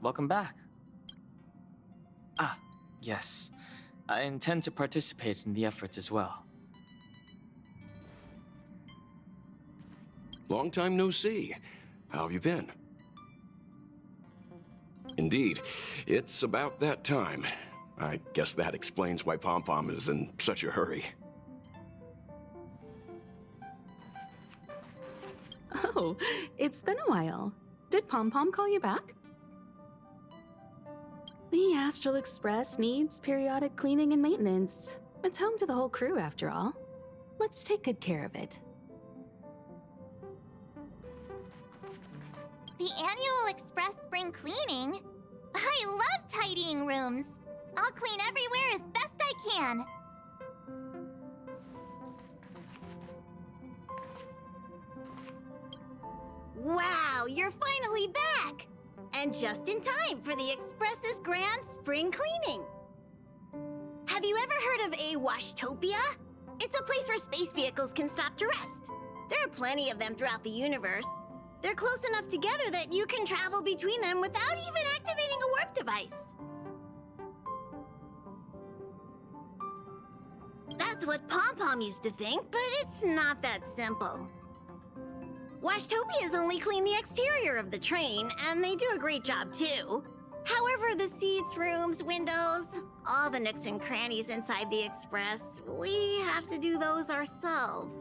welcome back. Ah, yes. I intend to participate in the efforts as well. Long time no see. How have you been? Indeed, it's about that time. I guess that explains why Pom-Pom is in such a hurry. Oh, it's been a while. Did Pom-Pom call you back? The Astral Express needs periodic cleaning and maintenance. It's home to the whole crew, after all. Let's take good care of it. The annual Express spring cleaning? I love tidying rooms. I'll clean everywhere as best I can. Wow, you're finally back! And just in time for the Express's grand spring cleaning. Have you ever heard of a Washtopia? It's a place where space vehicles can stop to rest. There are plenty of them throughout the universe. They're close enough together that you can travel between them without even activating a warp device. That's what Pom-Pom used to think, but it's not that simple. Washtopias only clean the exterior of the train, and they do a great job too. However, the seats, rooms, windows, all the nooks and crannies inside the Express, we have to do those ourselves.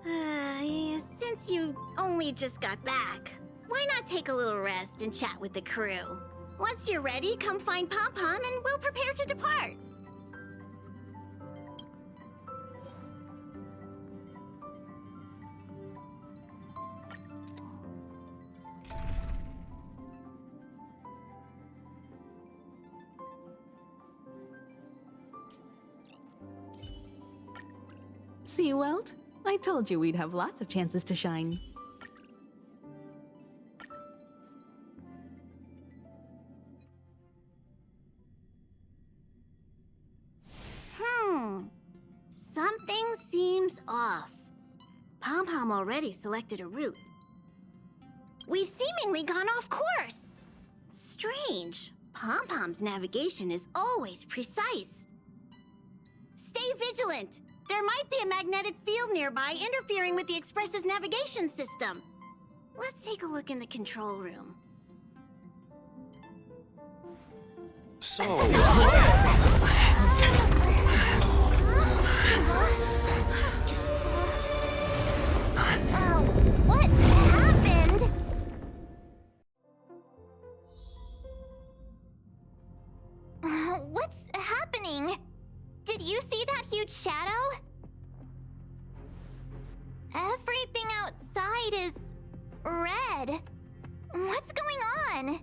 Since you only just got back, why not take a little rest and chat with the crew? Once you're ready, come find Pom-Pom and we'll prepare to depart. See, Welt? I told you we'd have lots of chances to shine. Something seems off. Pom-Pom already selected a route. We've seemingly gone off course. Strange. Pom-Pom's navigation is always precise. Stay vigilant. There might be a magnetic field nearby interfering with the Express's navigation system. Let's take a look in the control room. So... What happened? What's happening? Did you see that huge shadow? Everything outside is red. What's going on?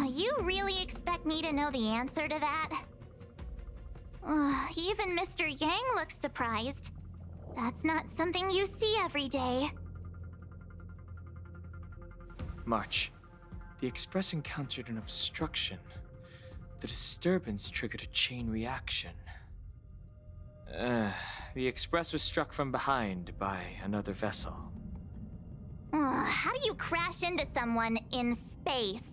You really expect me to know the answer to that? Even Mr. Yang looks surprised. That's not something you see every day. March. The Express encountered an obstruction. The disturbance triggered a chain reaction. The Express was struck from behind by another vessel. How do you crash into someone in space?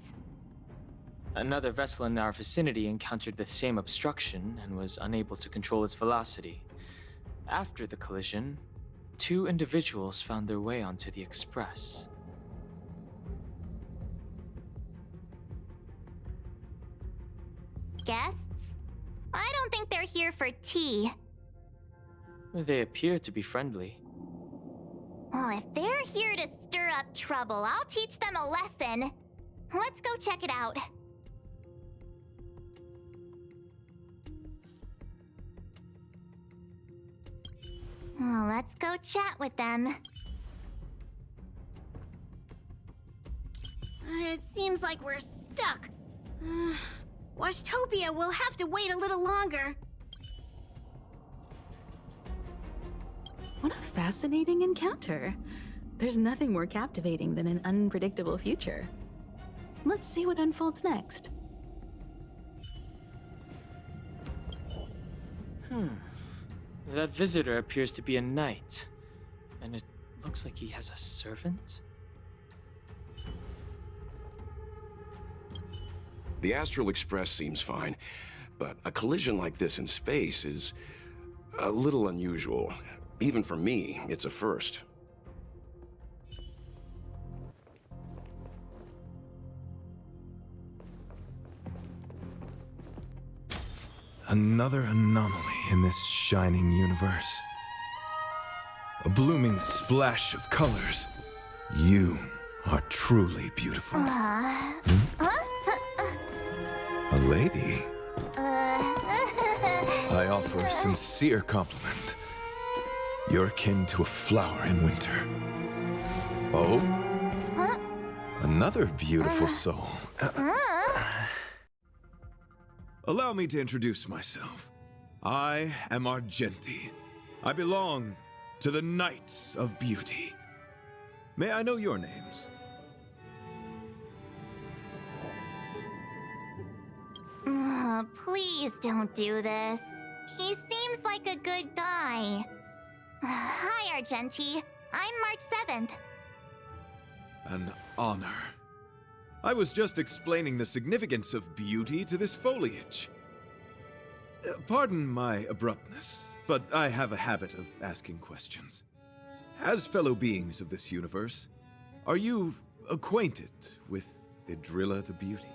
Another vessel in our vicinity encountered the same obstruction and was unable to control its velocity. After the collision, 2 individuals found their way onto the Express. Guests? I don't think they're here for tea. They appear to be friendly. Oh, if they're here to stir up trouble, I'll teach them a lesson. Let's go check it out. Oh, let's go chat with them. It seems like we're stuck. Washtopia will have to wait a little longer. What a fascinating encounter. There's nothing more captivating than an unpredictable future. Let's see what unfolds next. That visitor appears to be a knight, and it looks like he has a servant? The Astral Express seems fine, but a collision like this in space is a little unusual. Even for me, it's a first. Another anomaly in this shining universe. A blooming splash of colors. You are truly beautiful. A lady? I offer a sincere compliment. You're akin to a flower in winter. Oh? Another beautiful soul. Allow me to introduce myself. I am Argenti. I belong to the Knights of Beauty. May I know your names? Please don't do this. He seems like a good guy. Hi, Argenti. I'm March 7th. An honor. I was just explaining the significance of beauty to this foliage. Pardon my abruptness, but I have a habit of asking questions. As fellow beings of this universe, are you acquainted with Idrilla the Beauty?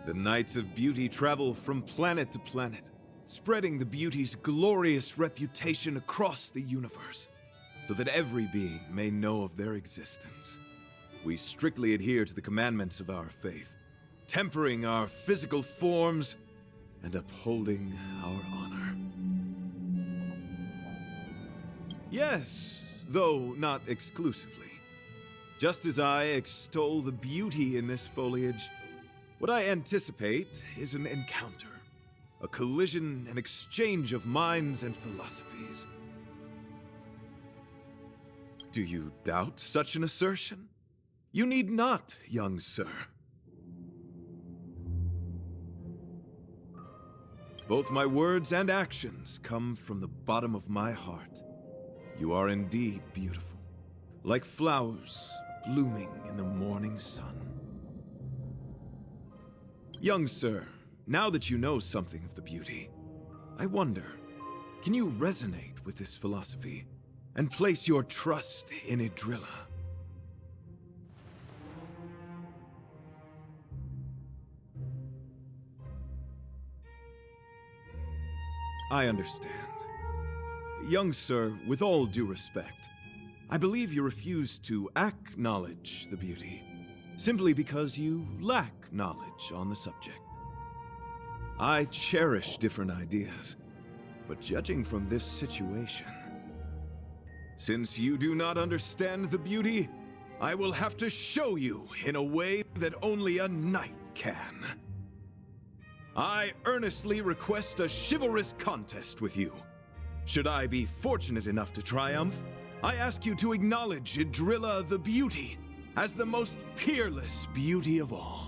The Knights of Beauty travel from planet to planet, spreading the beauty's glorious reputation across the universe, so that every being may know of their existence. We strictly adhere to the commandments of our faith, tempering our physical forms and upholding our honor. Yes, though not exclusively. Just as I extol the beauty in this foliage, what I anticipate is an encounter, a collision and exchange of minds and philosophies. Do you doubt such an assertion? You need not, young sir. Both my words and actions come from the bottom of my heart. You are indeed beautiful, like flowers blooming in the morning sun. Young sir, now that you know something of the beauty, I wonder, can you resonate with this philosophy and place your trust in Idrilla? I understand. Young sir, with all due respect, I believe you refuse to acknowledge the beauty, simply because you lack knowledge on the subject. I cherish different ideas, but judging from this situation, since you do not understand the beauty, I will have to show you in a way that only a knight can. I earnestly request a chivalrous contest with you. Should I be fortunate enough to triumph, I ask you to acknowledge Idrilla the Beauty as the most peerless beauty of all.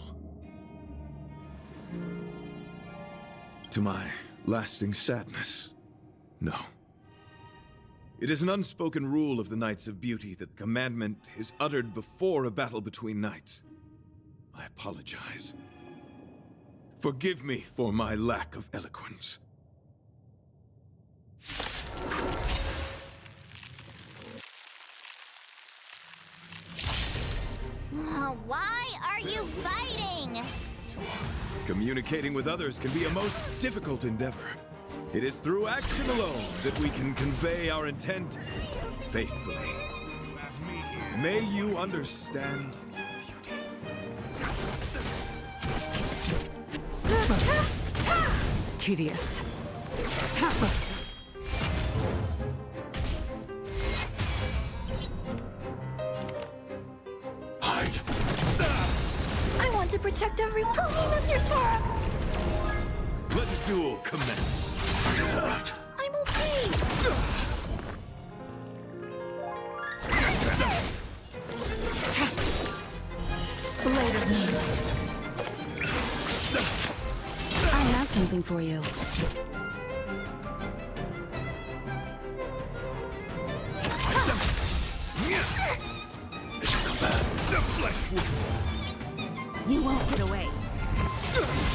To my lasting sadness, no. It is an unspoken rule of the Knights of Beauty that the commandment is uttered before a battle between knights. I apologize. Forgive me for my lack of eloquence. Why are you fighting? Communicating with others can be a most difficult endeavor. It is through action alone that we can convey our intent faithfully. May you understand beauty. Tedious. Hide. I want to protect everyone. Helena Sirsvara! Let the duel commence. I'm okay. Blade of Moonlight. I have some something for you. This will come back. The flesh wound. You won't get away.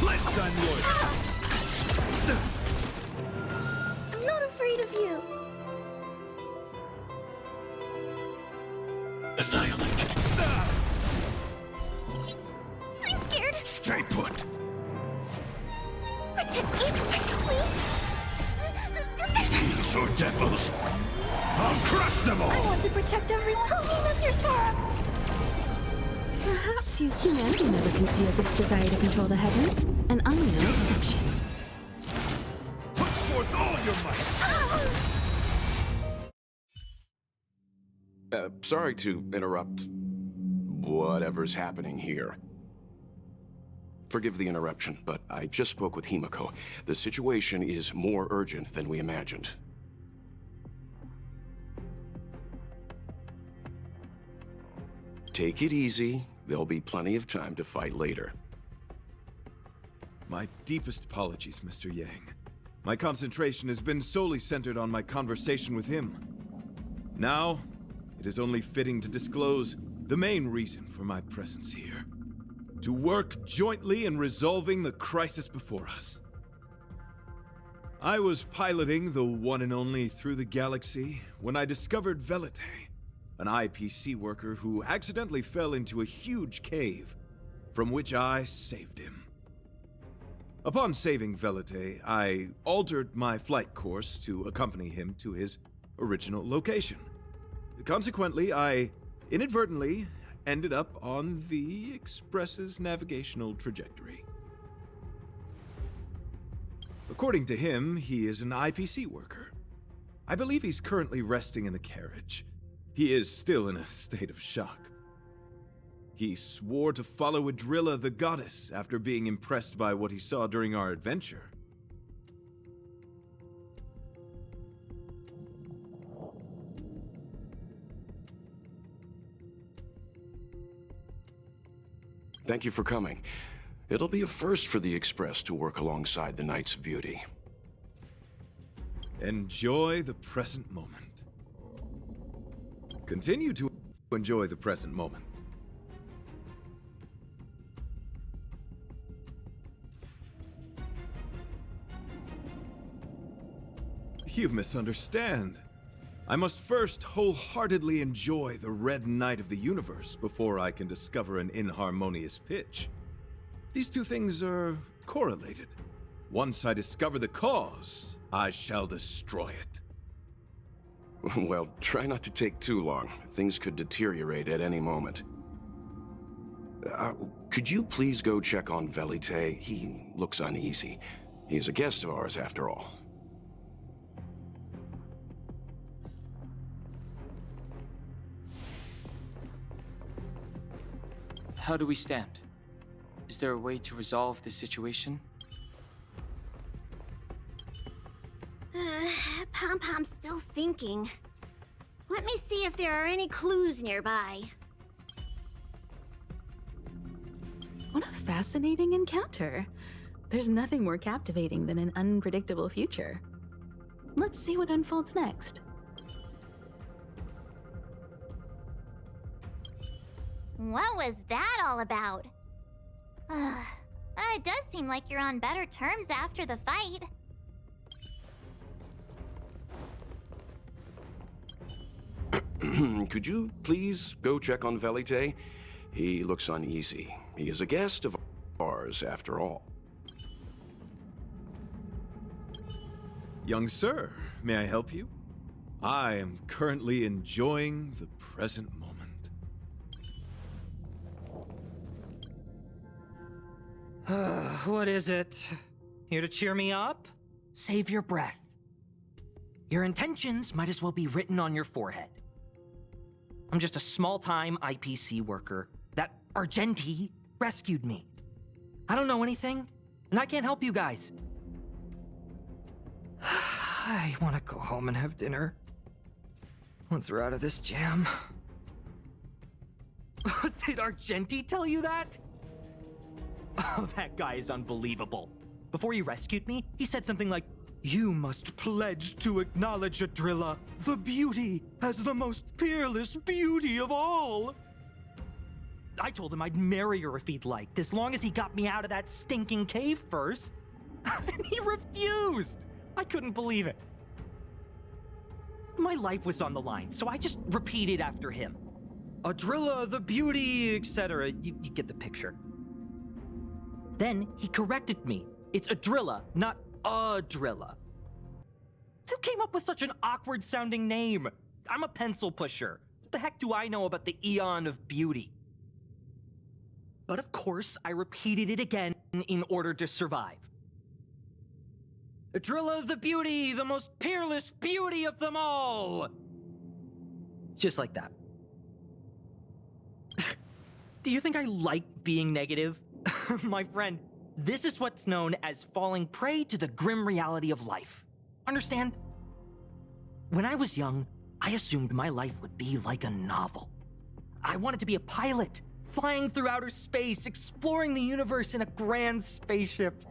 Flesh on yours. I'm not afraid of you. Annihilate. I'm scared. Stay put. Protect me, please. These are devils. I'll crush them I all. want to protect everyone. Help me, Mr. Sora. Perhaps used humanity never conceals its desire to control the heavens, and I'm no exception. Put forth all your might. Sorry to interrupt whatever's happening here. Forgive the interruption, but I just spoke with Himiko. The situation is more urgent than we imagined. Take it easy. There'll be plenty of time to fight later. My deepest apologies, Mr. Yang. My concentration has been solely centered on my conversation with him. Now, it is only fitting to disclose the main reason for my presence here. To work jointly in resolving the crisis before us. I was piloting the one and only through the galaxy when I discovered Velite, an IPC worker who accidentally fell into a huge cave, from which I saved him. Upon saving Velite, I altered my flight course to accompany him to his original location. Consequently, I inadvertently ended up on the Express's navigational trajectory. According to him, he is an IPC worker. I believe he's currently resting in the carriage. He is still in a state of shock. He swore to follow Adrilla the goddess after being impressed by what he saw during our adventure. Thank you for coming. It'll be a first for the Express to work alongside the Knights of Beauty. Enjoy the present moment. Continue to enjoy the present moment. You misunderstand. I must first wholeheartedly enjoy the red night of the universe before I can discover an inharmonious pitch. These two things are correlated. Once I discover the cause, I shall destroy it. Well, try not to take too long. Things could deteriorate at any moment. Could you please go check on Velite? He looks uneasy. He's a guest of ours, after all. How do we stand? Is there a way to resolve this situation? Pom-Pom's still thinking. Let me see if there are any clues nearby. What a fascinating encounter. There's nothing more captivating than an unpredictable future. Let's see what unfolds next. What was that all about? It does seem like you're on better terms after the fight. Could you please go check on Velite? He looks uneasy. He is a guest of ours, after all. Young sir, may I help you? I am currently enjoying the present moment. What is it? Here to cheer me up? Save your breath. Your intentions might as well be written on your forehead. I'm just a small-time IPC worker. That Argenti rescued me. I don't know anything, and I can't help you guys. I want to go home and have dinner. Once we're out of this jam. Did Argenti tell you that? Oh, that guy is unbelievable. before he rescued me, he said something like, "You must pledge to acknowledge Adrilla, the beauty, as the most peerless beauty of all." I told him I'd marry her if he'd liked, as long as he got me out of that stinking cave first. And he refused! I couldn't believe it. My life was on the line, so I just repeated after him. Adrilla, the beauty, etc. You get the picture. Then he corrected me. It's Adrilla, not Adrilla. Who came up with such an awkward-sounding name? I'm a pencil pusher. What the heck do I know about the Eon of Beauty? But of course, I repeated it again in order to survive. Adrilla the beauty, the most peerless beauty of them all! Just like that. Do you think I like being negative? My friend, this is what's known as falling prey to the grim reality of life. Understand? When I was young, I assumed my life would be like a novel. I wanted to be a pilot, flying through outer space, exploring the universe in a grand spaceship.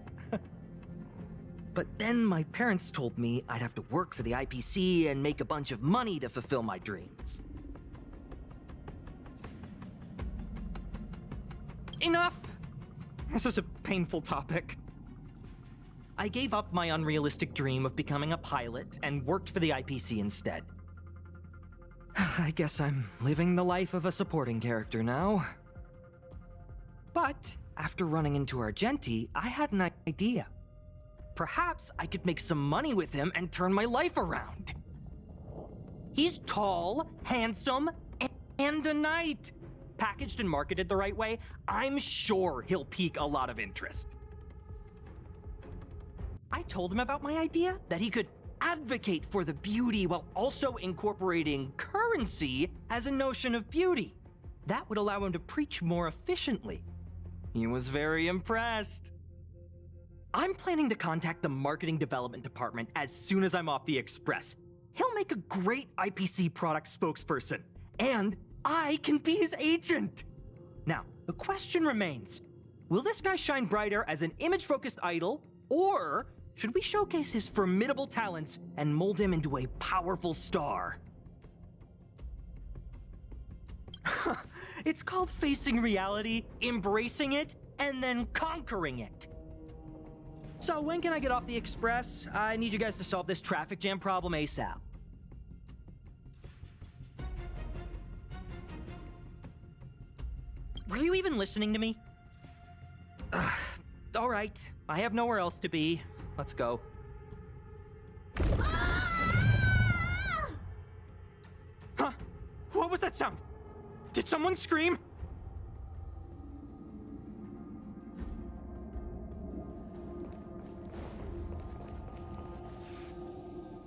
But then my parents told me I'd have to work for the IPC and make a bunch of money to fulfill my dreams. Enough! This is a painful topic. I gave up my unrealistic dream of becoming a pilot and worked for the IPC instead. I guess I'm living the life of a supporting character now. But after running into Argenti, I had an idea. Perhaps I could make some money with him and turn my life around. He's tall, handsome, and a knight. Packaged and marketed the right way, I'm sure he'll pique a lot of interest. I told him about my idea, that he could advocate for the beauty while also incorporating currency as a notion of beauty. That would allow him to preach more efficiently. He was very impressed. I'm planning to contact the marketing development department as soon as I'm off the express. He'll make a great IPC product spokesperson, and I can be his agent. Now, the question remains, will this guy shine brighter as an image-focused idol, or should we showcase his formidable talents and mold him into a powerful star? It's called facing reality, embracing it, and then conquering it. So when can I get off the express? I need you guys to solve this traffic jam problem ASAP. Were you even listening to me? All right, I have nowhere else to be. Let's go. Huh? What was that sound? Did someone scream?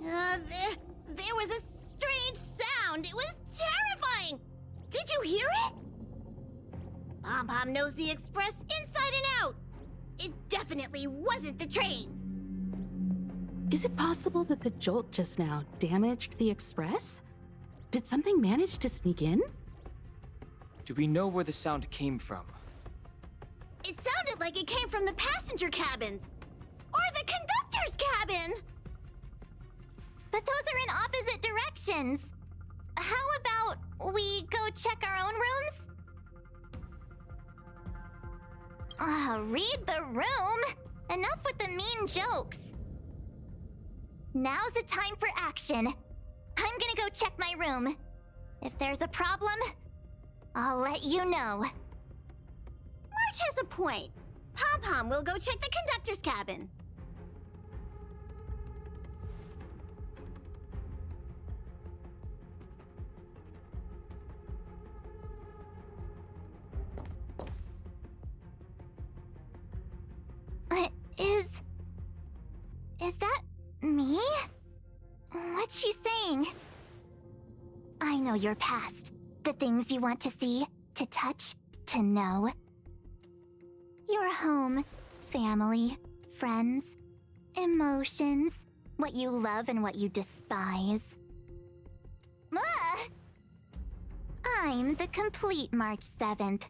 There was a strange sound. It was terrifying. Did you hear it? Pom-Pom knows the express inside and out. It definitely wasn't the train. Is it possible that the jolt just now damaged the express? Did something manage to sneak in? Do we know where the sound came from? It sounded like it came from the passenger cabins. Or the conductor's cabin. But those are in opposite directions. How about we go check our own rooms? Read the room. Enough with the mean jokes. Now's the time for action. I'm gonna go check my room. If there's a problem, I'll let you know. March has a point. Pom-Pom will go check the conductor's cabin. Is that me? What's she saying? I know your past. The things you want to see, to touch, to know. Your home, family, friends, emotions, what you love and what you despise. I'm the complete March 7th,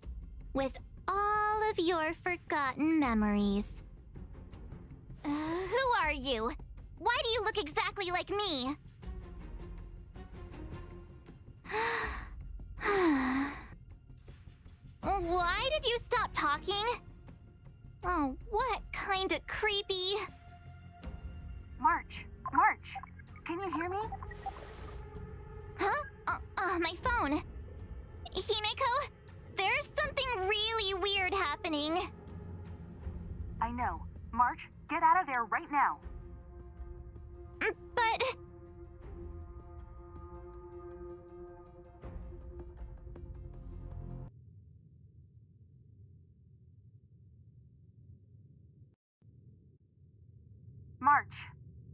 with all of your forgotten memories. Who are you? Why do you look exactly like me? Why did you stop talking? Oh, what kind of creepy... March, can you hear me? Huh? My phone. Himeko, there's something really weird happening. I know. March, get out of there right now. But...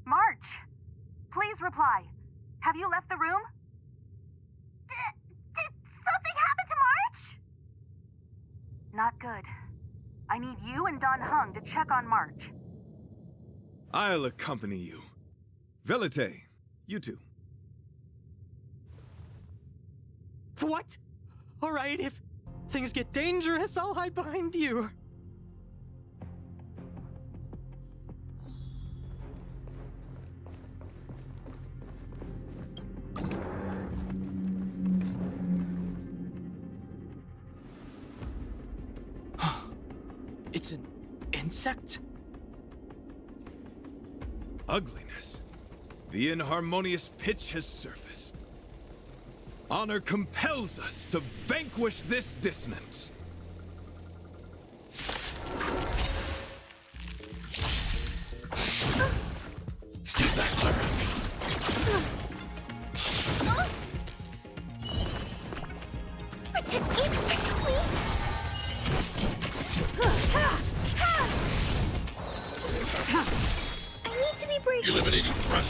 March! Please reply. Have you left the room? Did something happen to March? Not good. I need you and Don Hung to check on March. I'll accompany you. Velite, you two. What? All right, if things get dangerous, I'll hide behind you. It's an insect? Ugliness. The inharmonious pitch has surfaced. Honor compels us to vanquish this dissonance. Stay back, Clara. Protect me, please! I need to be brave. Eliminating threat.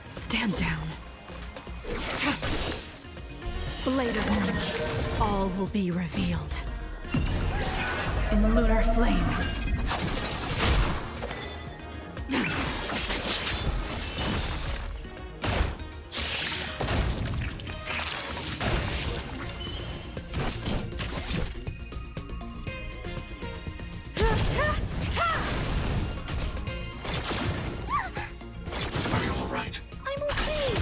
Stand down. Blade of Moon, all will be revealed. In the lunar flame. Are you all right? I'm okay.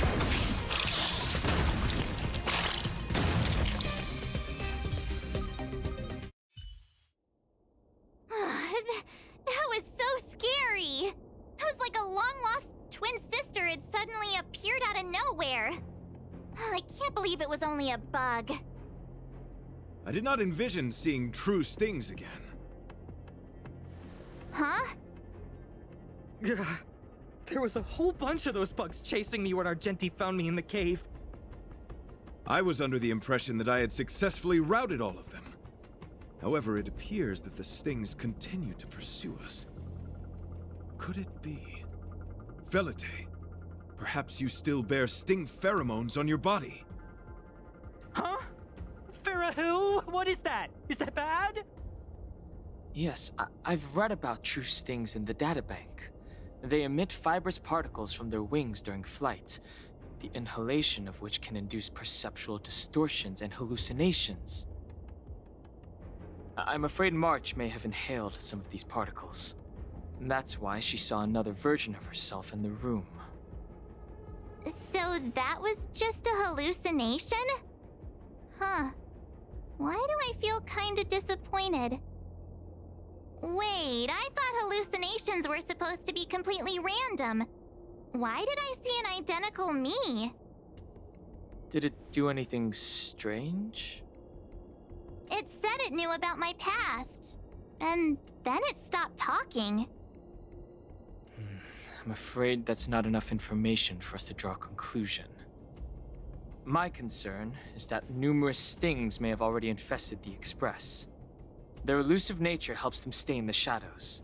That was so scary. It was like a long-lost twin sister had suddenly appeared out of nowhere. I can't believe it was only a bug. I did not envision seeing true stings again. Huh? There was a whole bunch of those bugs chasing me when Argenti found me in the cave. I was under the impression that I had successfully routed all of them. However, it appears that the stings continue to pursue us. Could it be? Velite, perhaps you still bear sting pheromones on your body. Huh? Farah, what is that? Is that bad? Yes, I've read about true stings in the databank. They emit fibrous particles from their wings during flight, the inhalation of which can induce perceptual distortions and hallucinations. I'm afraid March may have inhaled some of these particles. And that's why she saw another version of herself in the room. So that was just a hallucination? Huh. Why do I feel kinda disappointed? Wait, I thought hallucinations were supposed to be completely random. Why did I see an identical me? Did it do anything strange? It said it knew about my past. And then it stopped talking. I'm afraid that's not enough information for us to draw a conclusion. My concern is that numerous stings may have already infested the Express. Their elusive nature helps them stay in the shadows,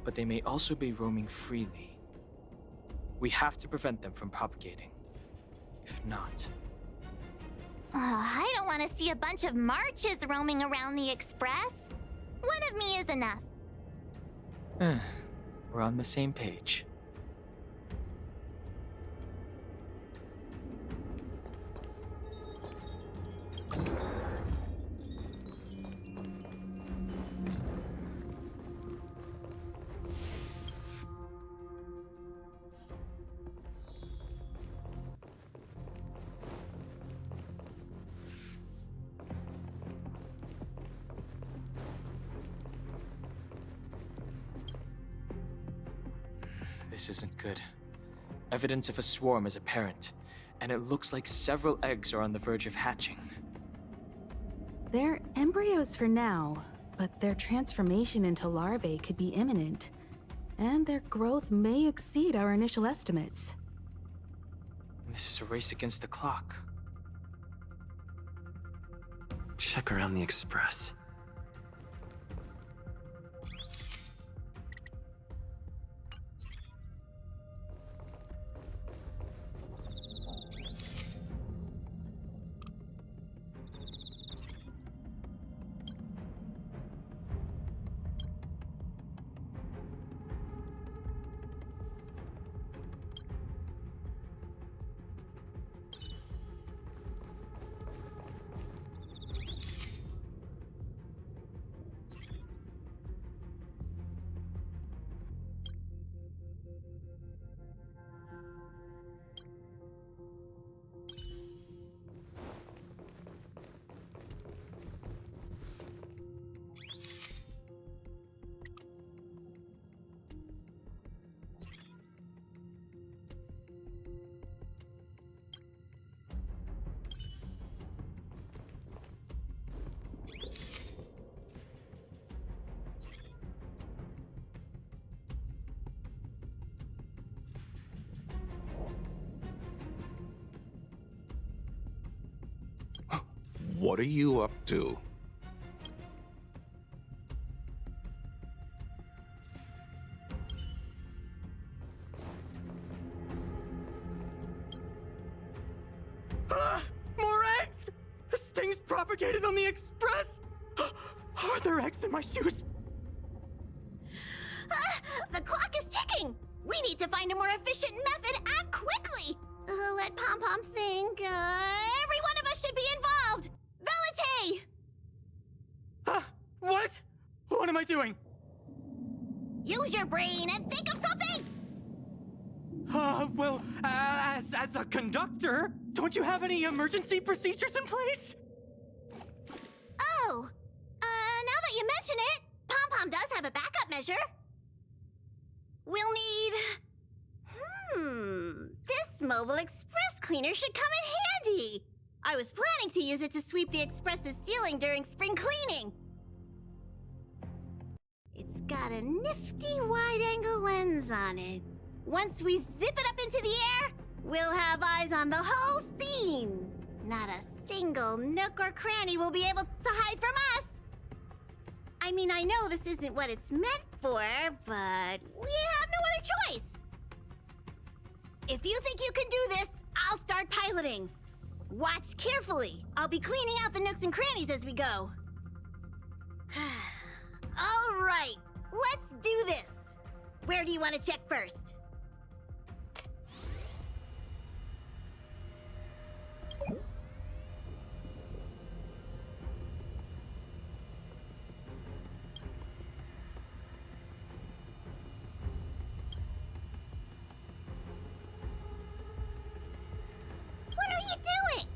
but they may also be roaming freely. We have to prevent them from propagating. If not... I don't want to see a bunch of marches roaming around the Express. One of me is enough. We're on the same page. This isn't good. Evidence of a swarm is apparent, and it looks like several eggs are on the verge of hatching. They're embryos for now, but their transformation into larvae could be imminent, and their growth may exceed our initial estimates. This is a race against the clock. Check around the Express. What are you up to? More eggs! This thing's propagated on the Express! Are there eggs in my shoes? The clock is ticking! We need to find a more efficient method. Act quickly! Let Pom Pom think. Every one of us should be involved! Velite! What? What am I doing? Use your brain and think of something! Well, as a conductor, don't you have any emergency procedures in place? Oh! Now that you mention it, Pom Pom does have a backup measure. We'll need... This mobile express cleaner should come in handy. I was planning to use it to sweep the express's ceiling during spring cleaning. It's got a nifty wide-angle lens on it. Once we zip it up into the air, we'll have eyes on the whole scene. Not a single nook or cranny will be able to hide from us. I mean, I know this isn't what it's meant for, but we have no other choice. If you think you can do this, I'll start piloting. Watch carefully. I'll be cleaning out the nooks and crannies as we go. All right, let's do this. Where do you want to check first? What are you doing?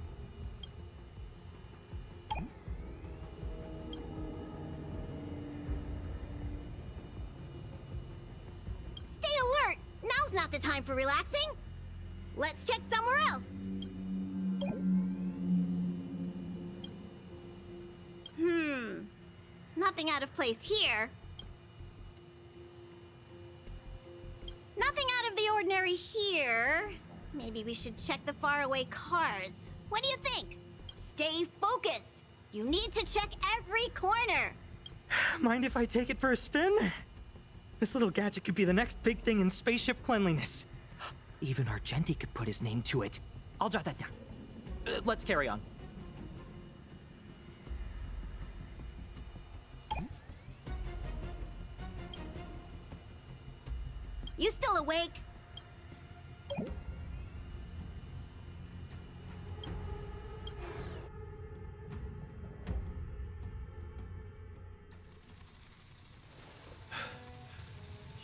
Stay alert! Now's not the time for relaxing. Let's check somewhere else. Nothing out of place here. Nothing out of the ordinary here. Maybe we should check the faraway cars. What do you think? Stay focused. You need to check every corner. Mind if I take it for a spin? This little gadget could be the next big thing in spaceship cleanliness. Even Argenti could put his name to it. I'll jot that down. Let's carry on. You still awake?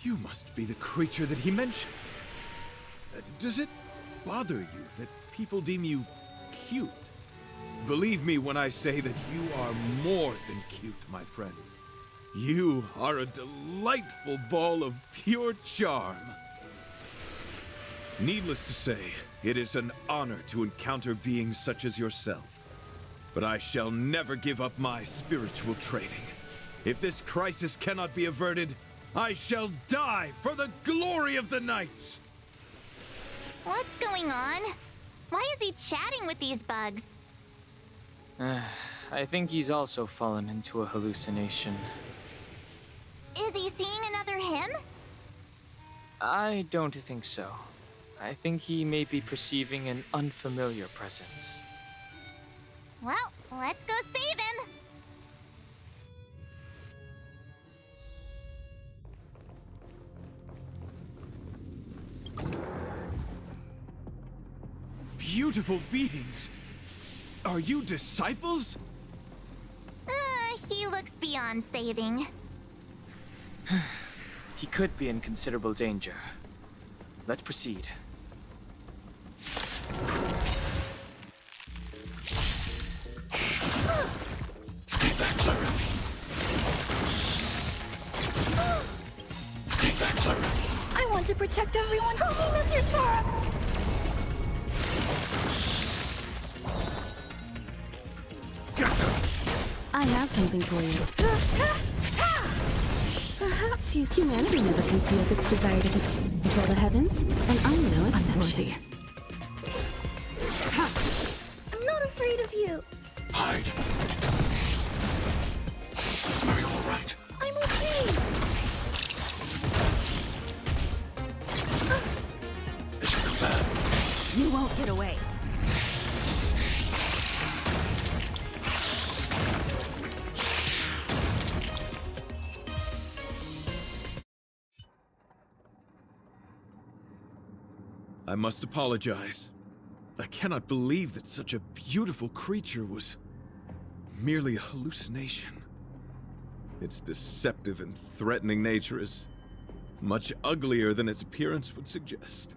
You must be the creature that he mentioned. Does it bother you that people deem you cute? Believe me when I say that you are more than cute, my friend. You are a delightful ball of pure charm. Needless to say, it is an honor to encounter beings such as yourself. But I shall never give up my spiritual training. If this crisis cannot be averted, I shall die for the glory of the Knights! What's going on? Why is he chatting with these bugs? I think he's also fallen into a hallucination. Is he seeing another him? I don't think so. I think he may be perceiving an unfamiliar presence. Well, let's go save him! Beautiful beings! Are you disciples? He looks beyond saving. He could be in considerable danger. Let's proceed. Stay back, Clara. Stay back, Clara. I want to protect everyone. Help me, Mr. Sora! I have something for you. Perhaps humanity never conceals its desire to control the heavens, and I'm no exception. I'm not afraid of you. Hide. Are you all right? I'm okay. It should come back. You won't get away. I must apologize. I cannot believe that such a beautiful creature was merely a hallucination. Its deceptive and threatening nature is much uglier than its appearance would suggest.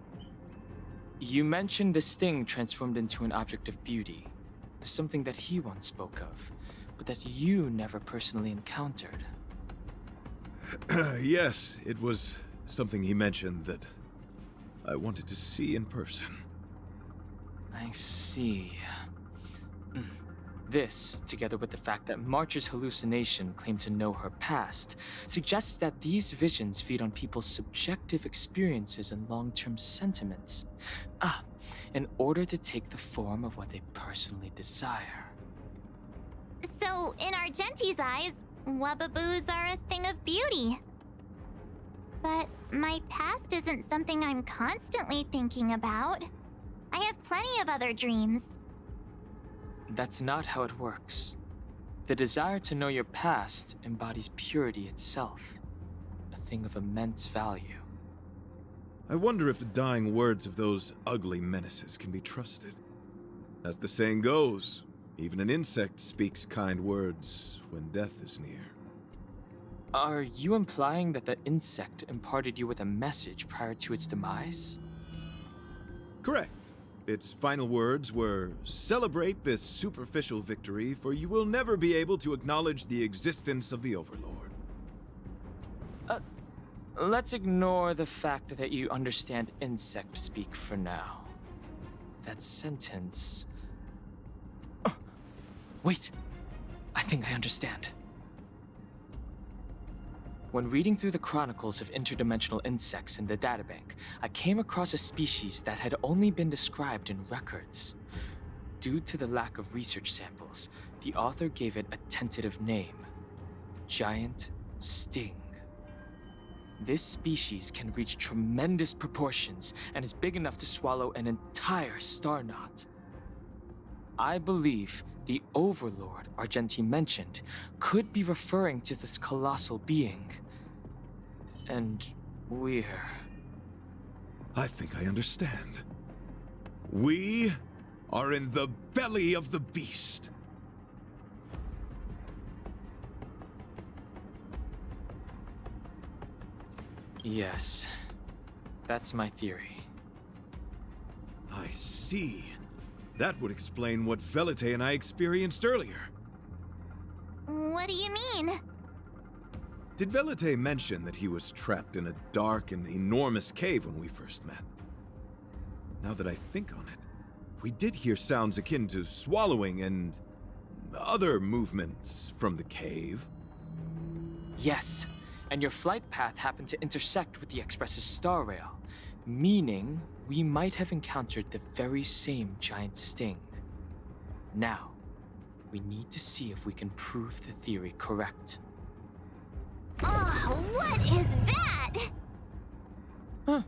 You mentioned this thing transformed into an object of beauty. Something that he once spoke of, but that you never personally encountered. Yes, it was something he mentioned that I wanted to see in person. I see. This, together with the fact that March's hallucination claimed to know her past, suggests that these visions feed on people's subjective experiences and long-term sentiments. In order to take the form of what they personally desire. So, in Argenti's eyes, Wubbaboos are a thing of beauty. But my past isn't something I'm constantly thinking about. I have plenty of other dreams. That's not how it works. The desire to know your past embodies purity itself, a thing of immense value. I wonder if the dying words of those ugly menaces can be trusted. As the saying goes, even an insect speaks kind words when death is near. Are you implying that the insect imparted you with a message prior to its demise? Correct. Its final words were, "Celebrate this superficial victory, for you will never be able to acknowledge the existence of the Overlord." Let's ignore the fact that you understand insect speak for now. That sentence... Oh, wait! I think I understand. When reading through the chronicles of interdimensional insects in the databank, I came across a species that had only been described in records. Due to the lack of research samples, the author gave it a tentative name: Giant Sting. This species can reach tremendous proportions and is big enough to swallow an entire star knot. I believe the Overlord Argenti mentioned could be referring to this colossal being. And we're... I think I understand. We are in the belly of the beast. Yes, that's my theory. I see. That would explain what Velite and I experienced earlier. What do you mean? Did Velite mention that he was trapped in a dark and enormous cave when we first met? now that I think on it. We did hear sounds akin to swallowing and other movements from the cave. Yes, and your flight path happened to intersect with the Express's star rail, meaning we might have encountered the very same giant sting. Now, we need to see if we can prove the theory correct. Oh, what is that? Huh.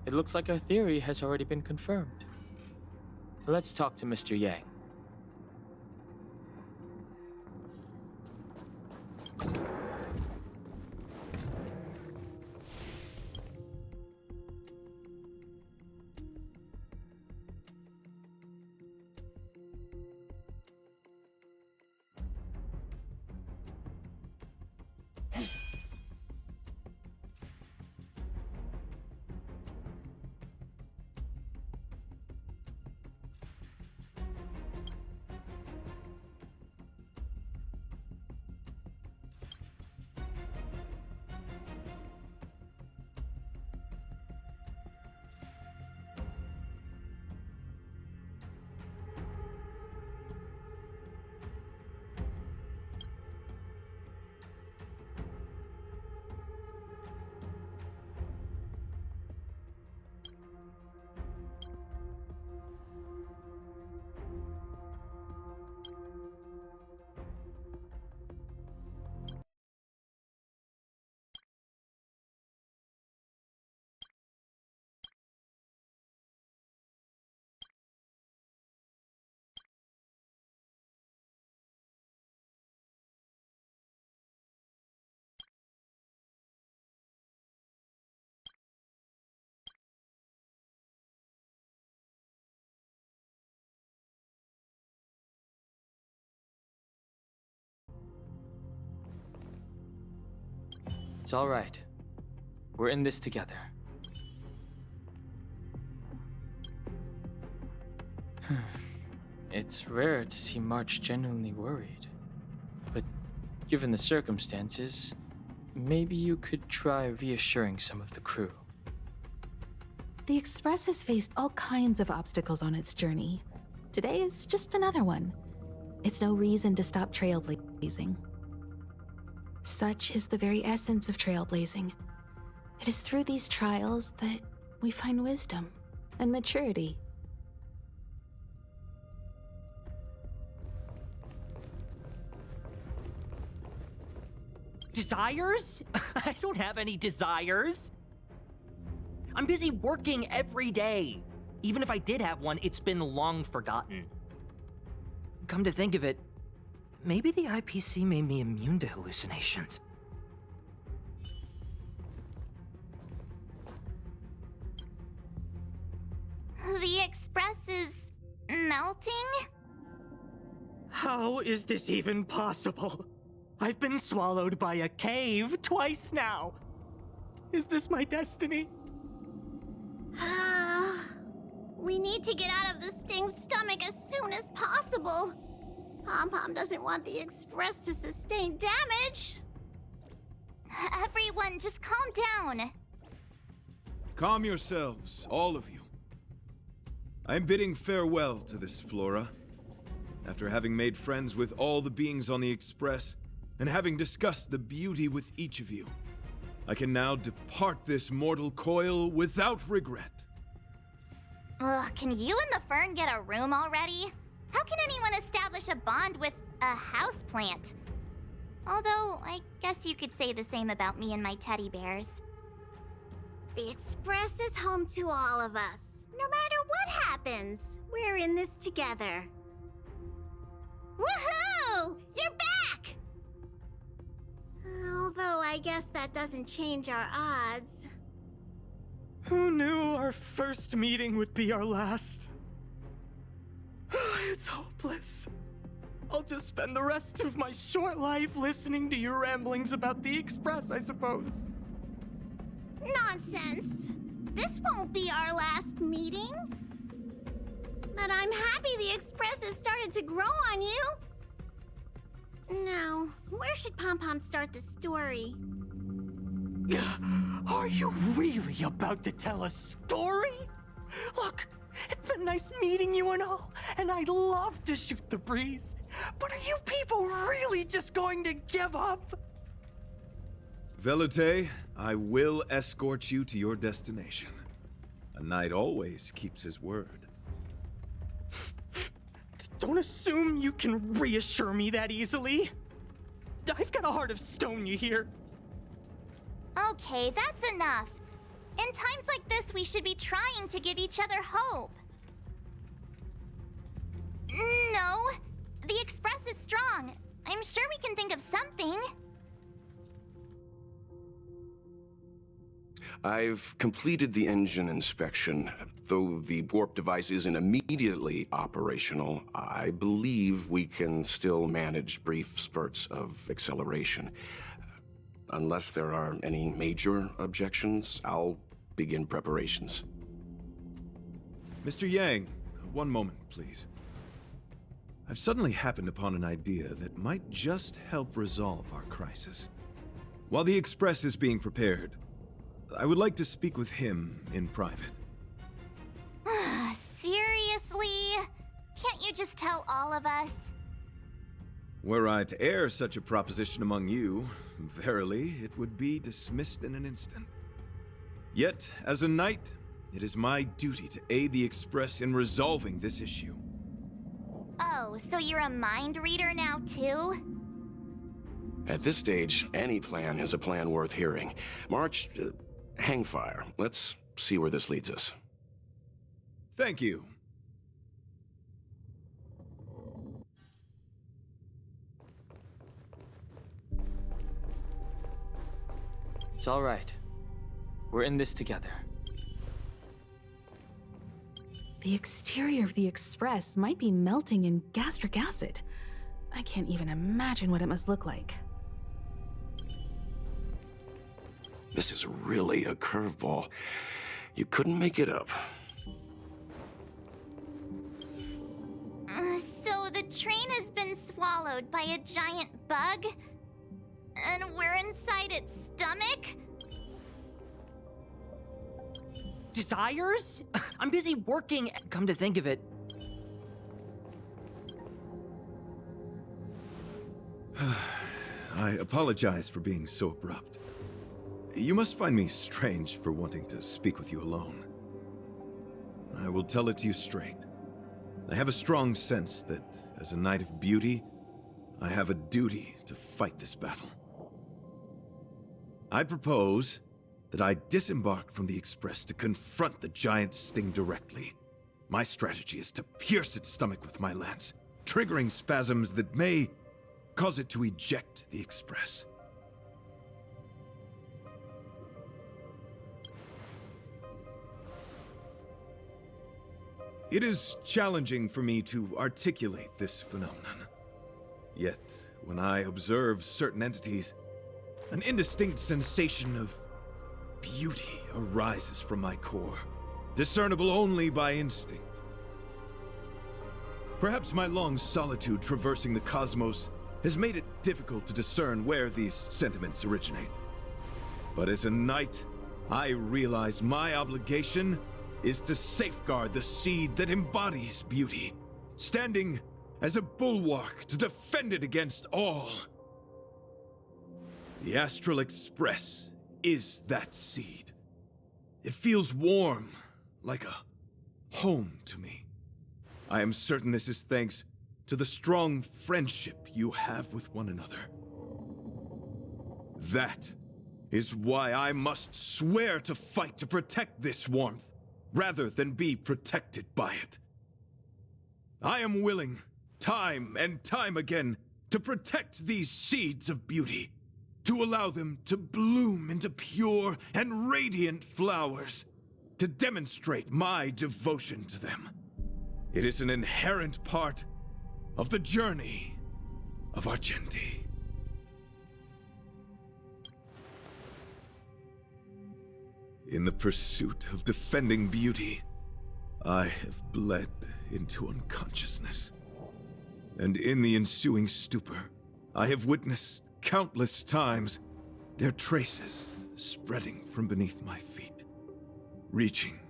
It looks like our theory has already been confirmed. Let's talk to Mr. Yang. It's all right. We're in this together. It's rare to see March genuinely worried. But given the circumstances, maybe you could try reassuring some of the crew. The Express has faced all kinds of obstacles on its journey. Today is just another one. It's no reason to stop trailblazing. Such is the very essence of trailblazing. It is through these trials that we find wisdom and maturity. Desires? I don't have any desires. I'm busy working every day. Even if I did have one, it's been long forgotten. Come to think of it, maybe the IPC made me immune to hallucinations. The Express is melting? How is this even possible? I've been swallowed by a cave twice now. Is this my destiny? We need to get out of the Sting's stomach as soon as possible. Pom-Pom doesn't want the Express to sustain damage. Everyone, just calm down. Calm yourselves, all of you. I'm bidding farewell to this Flora. After having made friends with all the beings on the Express, and having discussed the beauty with each of you, I can now depart this mortal coil without regret. Ugh, can you and the Fern get a room already? How can anyone establish a bond with a houseplant? Although, I guess you could say the same about me and my teddy bears. The Express is home to all of us. No matter what happens, we're in this together. Woohoo! You're back! Although I guess that doesn't change our odds. Who knew our first meeting would be our last? It's hopeless. I'll just spend the rest of my short life listening to your ramblings about the Express, I suppose. Nonsense. This won't be our last meeting. But I'm happy the Express has started to grow on you. Now, where should Pom-Pom start the story? Are you really about to tell a story? Look, it's been nice meeting you and all, and I'd love to shoot the breeze. But are you people really just going to give up? Velite, I will escort you to your destination. A knight always keeps his word. Don't assume you can reassure me that easily. I've got a heart of stone, you hear? Okay, that's enough. In times like this, we should be trying to give each other hope. No, the Express is strong. I'm sure we can think of something. I've completed the engine inspection. Though the warp device isn't immediately operational, I believe we can still manage brief spurts of acceleration. Unless there are any major objections, I'll begin preparations. Mr. Yang, one moment, please. I've suddenly happened upon an idea that might just help resolve our crisis. While the Express is being prepared, I would like to speak with him in private. Seriously? Can't you just tell all of us? Were I to air such a proposition among you, verily, it would be dismissed in an instant. Yet, as a knight, it is my duty to aid the Express in resolving this issue. Oh, so you're a mind reader now, too? At this stage, any plan is a plan worth hearing. March, hang fire. Let's see where this leads us. Thank you. It's all right. We're in this together. The exterior of the Express might be melting in gastric acid. I can't even imagine what it must look like. This is really a curveball. You couldn't make it up. So the train has been swallowed by a giant bug? And we're inside its stomach? Desires? I'm busy working. Come to think of it. I apologize for being so abrupt. You must find me strange for wanting to speak with you alone. I will tell it to you straight. I have a strong sense that, as a knight of beauty, I have a duty to fight this battle. I propose that I disembark from the Express to confront the giant sting directly. My strategy is to pierce its stomach with my lance, triggering spasms that may cause it to eject the Express. It is challenging for me to articulate this phenomenon. Yet, when I observe certain entities, an indistinct sensation of beauty arises from my core, discernible only by instinct. Perhaps my long solitude traversing the cosmos has made it difficult to discern where these sentiments originate. But as a knight, I realize my obligation is to safeguard the seed that embodies beauty, standing as a bulwark to defend it against all. The Astral Express is that seed. It feels warm, like a home to me. I am certain this is thanks to the strong friendship you have with one another. That is why I must swear to fight to protect this warmth, rather than be protected by it. I am willing, time and time again, to protect these seeds of beauty, to allow them to bloom into pure and radiant flowers, to demonstrate my devotion to them. It is an inherent part of the journey of Argenti. In the pursuit of defending beauty, I have bled into unconsciousness. And in the ensuing stupor, I have witnessed countless times their traces spreading from beneath my feet, reaching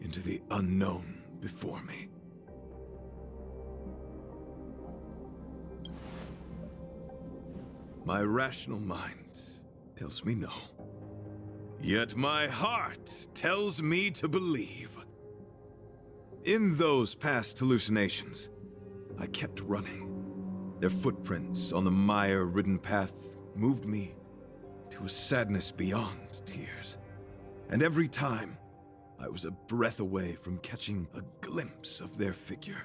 into the unknown before me. My rational mind tells me no. Yet my heart tells me to believe. In those past hallucinations, I kept running. Their footprints on the mire-ridden path moved me to a sadness beyond tears. And every time, I was a breath away from catching a glimpse of their figure.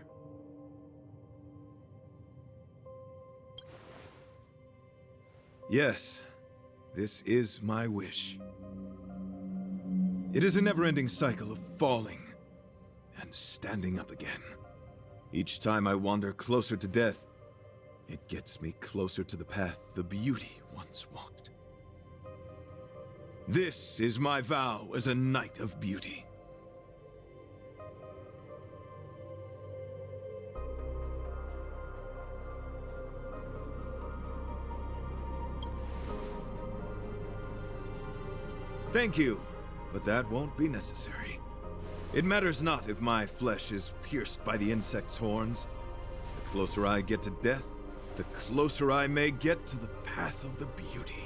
Yes, this is my wish. It is a never-ending cycle of falling and standing up again. Each time I wander closer to death, it gets me closer to the path the beauty once walked. This is my vow as a knight of beauty. Thank you, but that won't be necessary. It matters not if my flesh is pierced by the insect's horns. The closer I get to death, the closer I may get to the path of the beauty.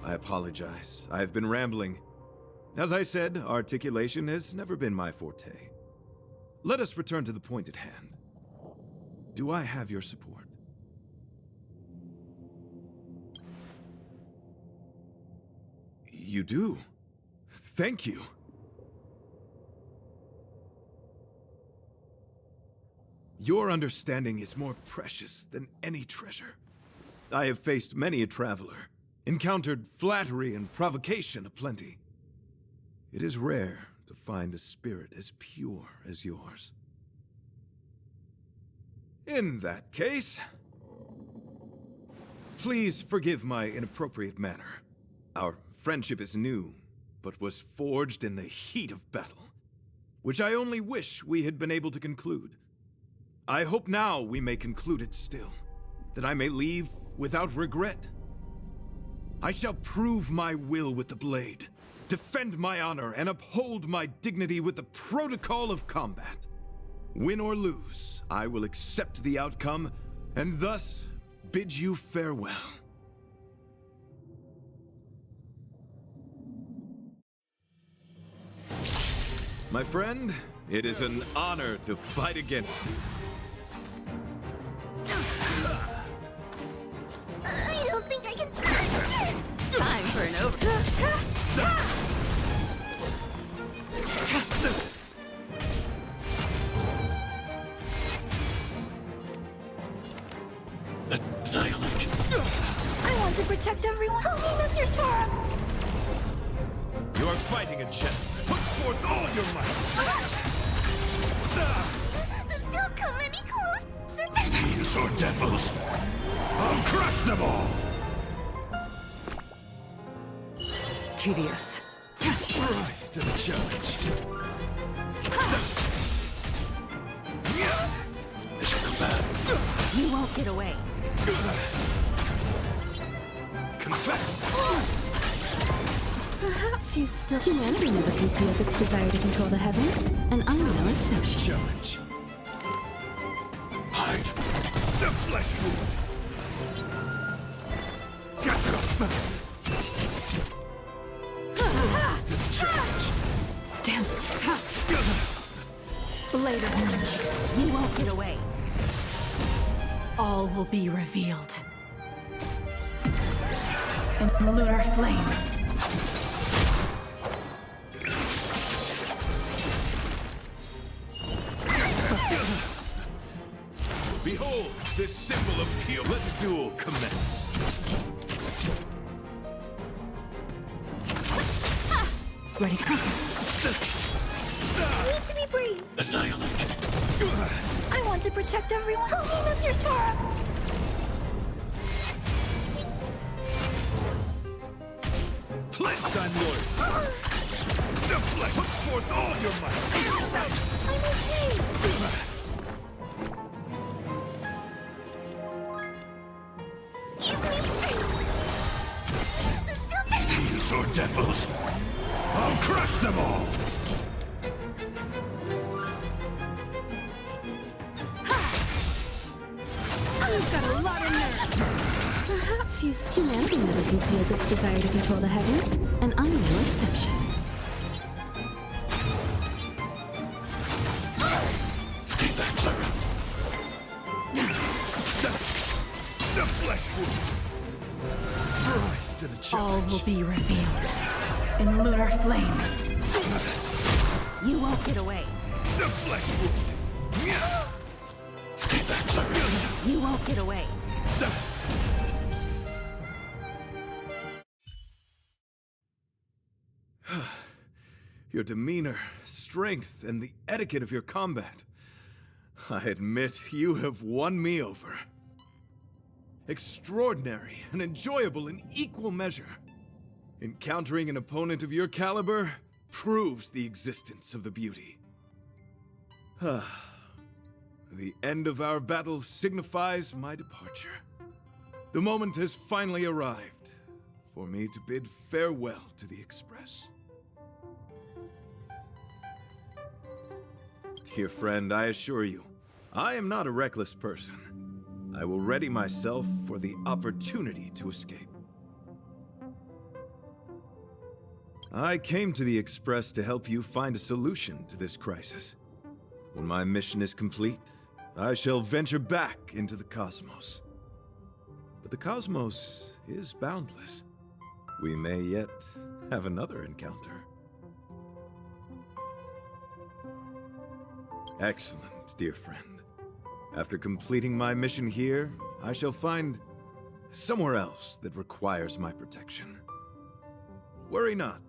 I apologize. I have been rambling. As I said, articulation has never been my forte. Let us return to the point at hand. Do I have your support? You do. Thank you. Your understanding is more precious than any treasure. I have faced many a traveler, encountered flattery and provocation aplenty. It is rare to find a spirit as pure as yours. In that case, please forgive my inappropriate manner. Our friendship is new, but was forged in the heat of battle, which I only wish we had been able to conclude. I hope now we may conclude it still, that I may leave without regret. I shall prove my will with the blade, defend my honor, and uphold my dignity with the protocol of combat. Win or lose, I will accept the outcome, and thus bid you farewell. My friend, it is an honor to fight against you. I don't think I can. Time for an over. Annihilate. I want to protect everyone. Holiness, your Torah. You are fighting a gentleman. Put forth all your might. Don't come any closer. These or devils. I'll crush them all. Tedious. Rise to the challenge. This will come back. You won't get away. Confess. Perhaps you still. Humanity never conceals its desire to control the heavens, and I'm no exception. Challenge. Hide. The flesh wound. Rise to the challenge. Stand fast. Blade of Moon. You won't get away. All will be revealed. In lunar flame. Behold, this symbol of pure. Let the duel commence. Ready to go. Need to be brave. Annihilate. I want to protect everyone. Holiness, your Torah. Pledge thy loyalty. The flesh. Put forth all your might. I'm okay. Give me strength. These or devils. I'll crush them all. You've got a lot of nerve. Perhaps humanity never conceals its desire to control the heavens, and I'm no exception. Stay back, Clara. The flesh wound! Rise to the All challenge. will be revealed in lunar flame. You won't get away. The flesh wound! Stay back, Clara. You won't get away. Your demeanor, strength, and the etiquette of your combat. I admit you have won me over. Extraordinary and enjoyable in equal measure. Encountering an opponent of your caliber proves the existence of the beauty. The end of our battle signifies my departure. The moment has finally arrived for me to bid farewell to the Express. Dear friend, I assure you, I am not a reckless person. I will ready myself for the opportunity to escape. I came to the Express to help you find a solution to this crisis. When my mission is complete, I shall venture back into the cosmos. But the cosmos is boundless. We may yet have another encounter. Excellent, dear friend. After completing my mission here, I shall find somewhere else that requires my protection. Worry not.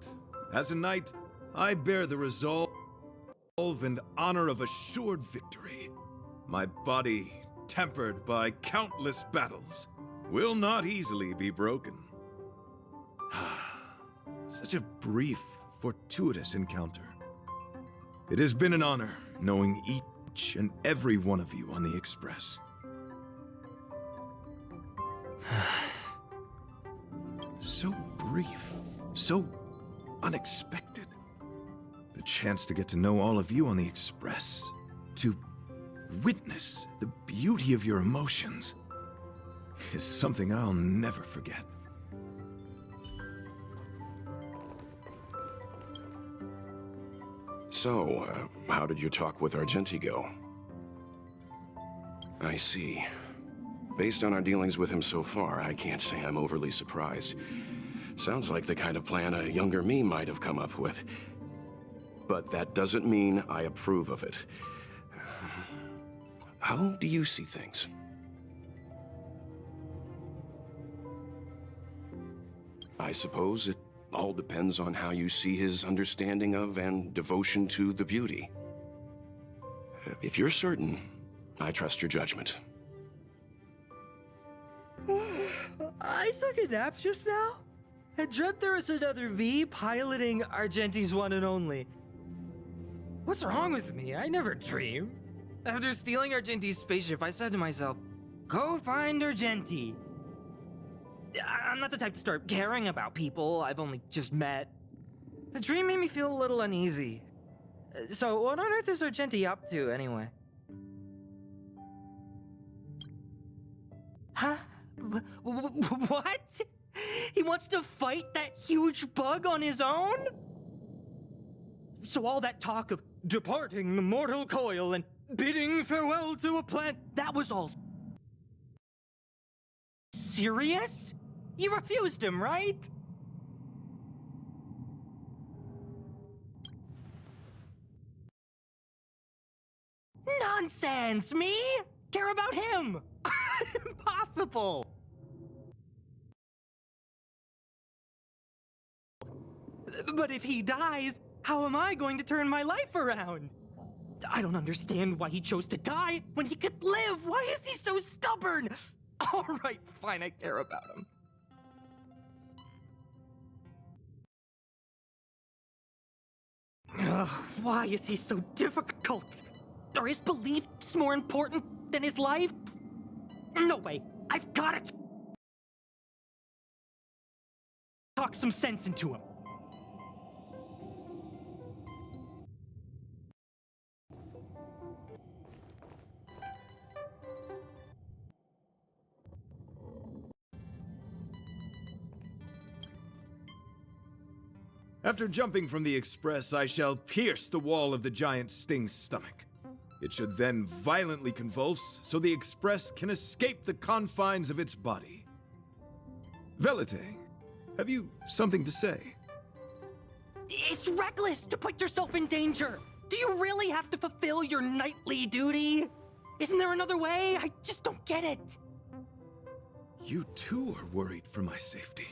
As a knight, I bear the resolve and honor of assured victory. My body, tempered by countless battles, will not easily be broken. Such a brief, fortuitous encounter. It has been an honor knowing each and every one of you on the Express. So brief, so unexpected. The chance to get to know all of you on the Express, to witness the beauty of your emotions, is something I'll never forget. So, how did your talk with Argenti go? I see. Based on our dealings with him so far, I can't say I'm overly surprised. Sounds like the kind of plan a younger me might have come up with. But that doesn't mean I approve of it. How do you see things? I suppose it all depends on how you see his understanding of and devotion to the beauty. If you're certain, I trust your judgment. I took a nap just now. I dreamt there was another me piloting Argenti's one and only. What's wrong with me? I never dream. After stealing Argenti's spaceship, I said to myself, go find Argenti. I'm not the type to start caring about people I've only just met. The dream made me feel a little uneasy. So what on earth is Argenti up to, anyway? Huh? What? He wants to fight that huge bug on his own? So all that talk of departing the mortal coil and bidding farewell to a plant, that was all serious? You refused him, right? Nonsense! Me? Care about him? Impossible! But if he dies, how am I going to turn my life around? I don't understand why he chose to die when he could live. Why is he so stubborn? All right, fine, I care about him. Why is he so difficult? Are his beliefs more important than his life? No way, I've got it! Talk some sense into him. After jumping from the express, I shall pierce the wall of the giant sting's stomach. It should then violently convulse, so the express can escape the confines of its body. Velite, have you something to say? It's reckless to put yourself in danger. Do you really have to fulfill your nightly duty? Isn't there another way? I just don't get it. You too are worried for my safety.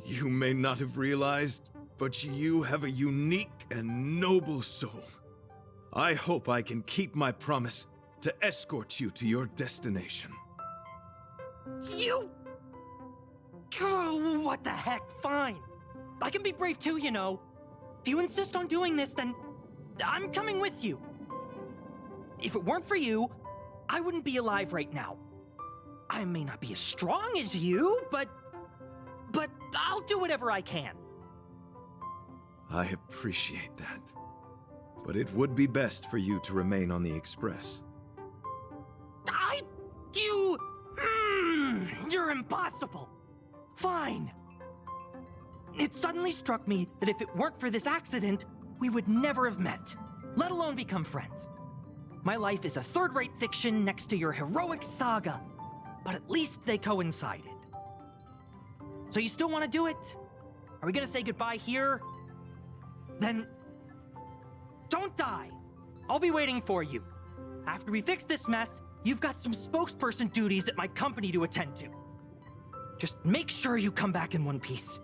You may not have realized, but you have a unique and noble soul. I hope I can keep my promise to escort you to your destination. You... Oh, what the heck? Fine. I can be brave too, you know. If you insist on doing this, then I'm coming with you. If it weren't for you, I wouldn't be alive right now. I may not be as strong as you, but I'll do whatever I can. I appreciate that. But it would be best for you to remain on the Express. You're impossible. Fine. It suddenly struck me that if it weren't for this accident, we would never have met, let alone become friends. My life is a third-rate fiction next to your heroic saga, but at least they coincided. So you still want to do it? Are we gonna say goodbye here? Then don't die. I'll be waiting for you. After we fix this mess, you've got some spokesperson duties at my company to attend to. Just make sure you come back in one piece.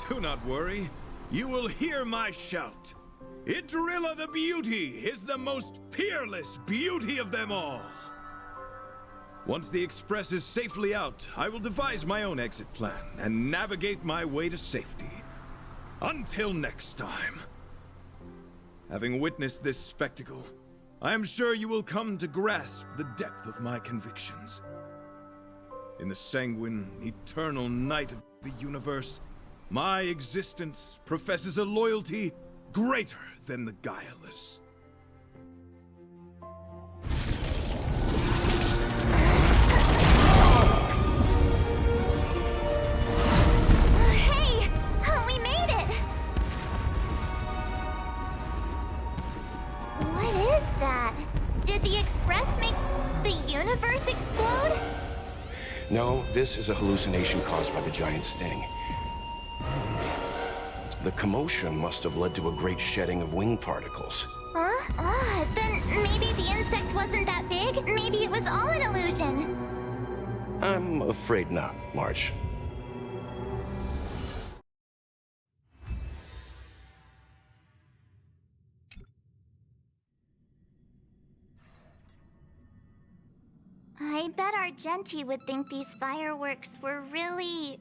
Do not worry. You will hear my shout. Idrilla the Beauty is the most peerless beauty of them all. Once the Express is safely out, I will devise my own exit plan and navigate my way to safety. Until next time. Having witnessed this spectacle, I am sure you will come to grasp the depth of my convictions. In the sanguine, eternal night of the universe, my existence professes a loyalty greater than the guileless. Hey! We made it! What is that? Did the Express make the universe explode? No, this is a hallucination caused by the giant sting. The commotion must have led to a great shedding of wing particles. Huh? Then maybe the insect wasn't that big? Maybe it was all an illusion? I'm afraid not, March. I bet Argenti would think these fireworks were really...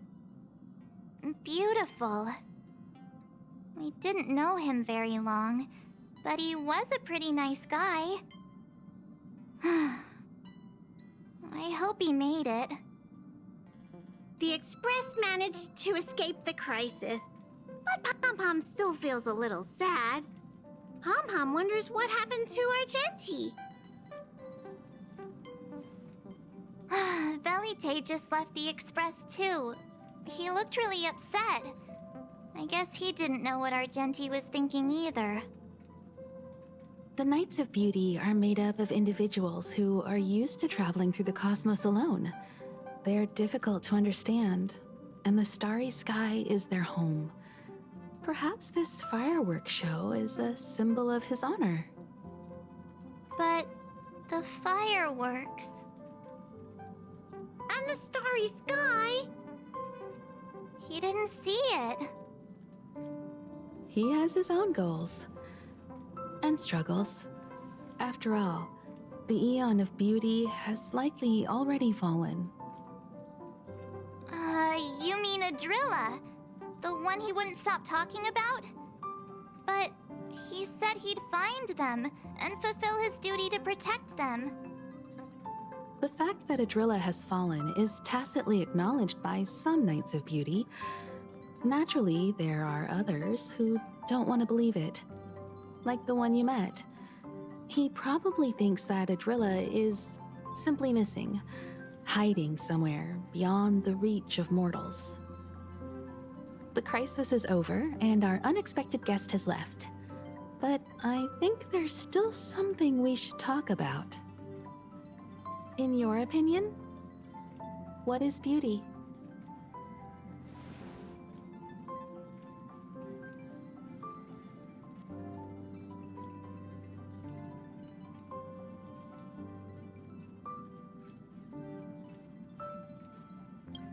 beautiful. We didn't know him very long, but he was a pretty nice guy. I hope he made it. The Express managed to escape the crisis, but Pom-Pom still feels a little sad. Pom-Pom wonders what happened to Argenti. Velite just left the Express too. He looked really upset. I guess he didn't know what Argenti was thinking either. The Knights of Beauty are made up of individuals who are used to traveling through the cosmos alone. They're difficult to understand, and the starry sky is their home. Perhaps this fireworks show is a symbol of his honor. But the fireworks... And the starry sky! He didn't see it. He has his own goals. And struggles. After all, the Eon of Beauty has likely already fallen. You mean Idrilla? The one he wouldn't stop talking about? But he said he'd find them and fulfill his duty to protect them. The fact that Idrilla has fallen is tacitly acknowledged by some Knights of Beauty. Naturally, there are others who don't want to believe it. Like the one you met. He probably thinks that Idrilla is simply missing. hiding somewhere beyond the reach of mortals. The crisis is over, and our unexpected guest has left. But I think there's still something we should talk about. In your opinion, what is beauty?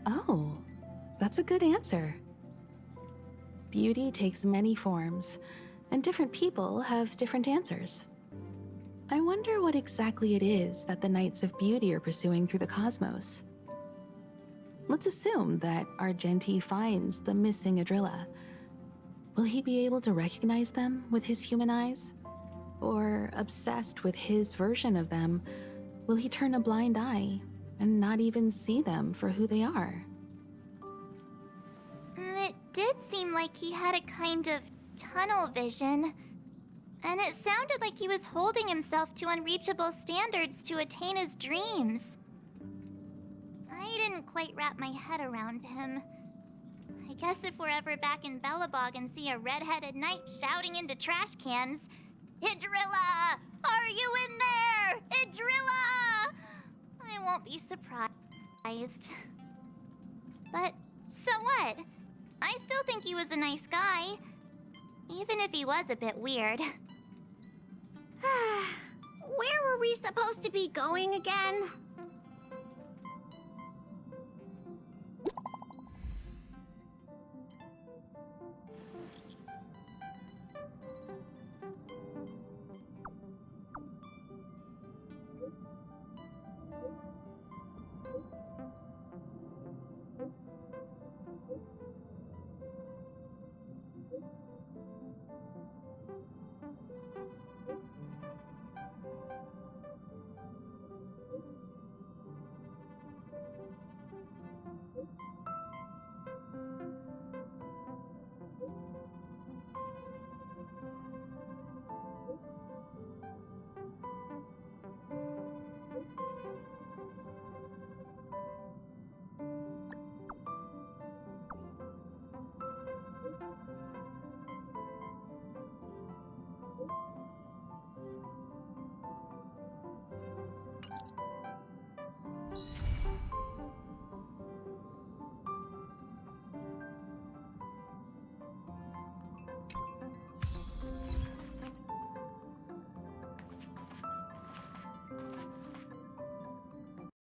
Oh, that's a good answer. Beauty takes many forms, and different people have different answers. I wonder what exactly it is that the Knights of Beauty are pursuing through the cosmos. Let's assume that Argenti finds the missing Adrilla. Will he be able to recognize them with his human eyes? Or, obsessed with his version of them, will he turn a blind eye and not even see them for who they are? It did seem like he had a kind of tunnel vision. And it sounded like he was holding himself to unreachable standards to attain his dreams. I didn't quite wrap my head around him. I guess if we're ever back in Belobog and see a red-headed knight shouting into trash cans, "Idrilla! Are you in there? Idrilla!" I won't be surprised. But so what? I still think he was a nice guy, even if he was a bit weird. Where were we supposed to be going again?